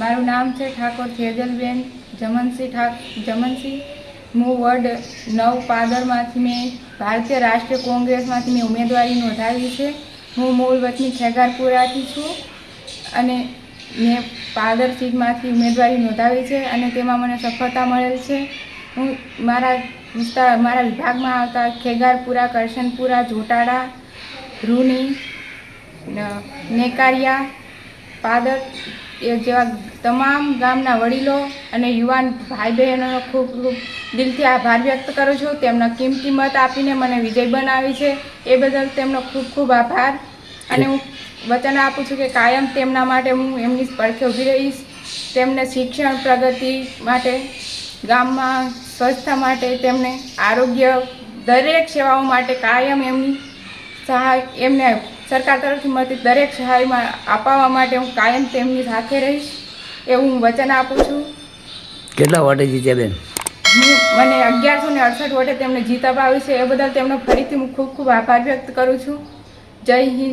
મારું નામ છે ઠાકોર થેજલબેન જમનસિંહ. હું વોર્ડ 9 પાદરમાંથી મેં ભારતીય રાષ્ટ્રીય કોંગ્રેસમાંથી મેં ઉમેદવારી નોંધાવી છે. હું મૂળ વતની ખેગારપુરાથી છું અને મેં પાદર સીટમાંથી ઉમેદવારી નોંધાવી છે અને તેમાં મને સફળતા મળેલ છે. હું મારા વિભાગમાં આવતા ખેગારપુરા, કરશનપુરા, જોટાડા, રૂની, નેકારિયા, પાદર એ જેવા તમામ ગામના વડીલો અને યુવાન ભાઈ બહેનોનો ખૂબ ખૂબ દિલથી આભાર વ્યક્ત કરું છું. તેમના કિંમતી મત આપીને મને વિજય બનાવી છે એ બદલ તેમનો ખૂબ ખૂબ આભાર. અને હું વચન આપું છું કે કાયમ તેમના માટે હું એમની પડખે ઊભી રહીશ. તેમને શિક્ષણ પ્રગતિ માટે, ગામમાં સ્વચ્છતા માટે, તેમને આરોગ્ય દરેક સેવાઓ માટે કાયમ એમની સહાય, એમને સરકાર તરફથી મળતી દરેક સહાયમાં અપાવવા માટે હું કાયમ તેમની સાથે રહીશ એવું હું વચન આપું છું. કેટલા વોટે જીત્યા બેન? મને 1168 વોટે તેમને જીત અપાવી છે એ બદલ તેમનો ફરીથી હું ખૂબ ખૂબ આભાર વ્યક્ત કરું છું. જય હિન્દ.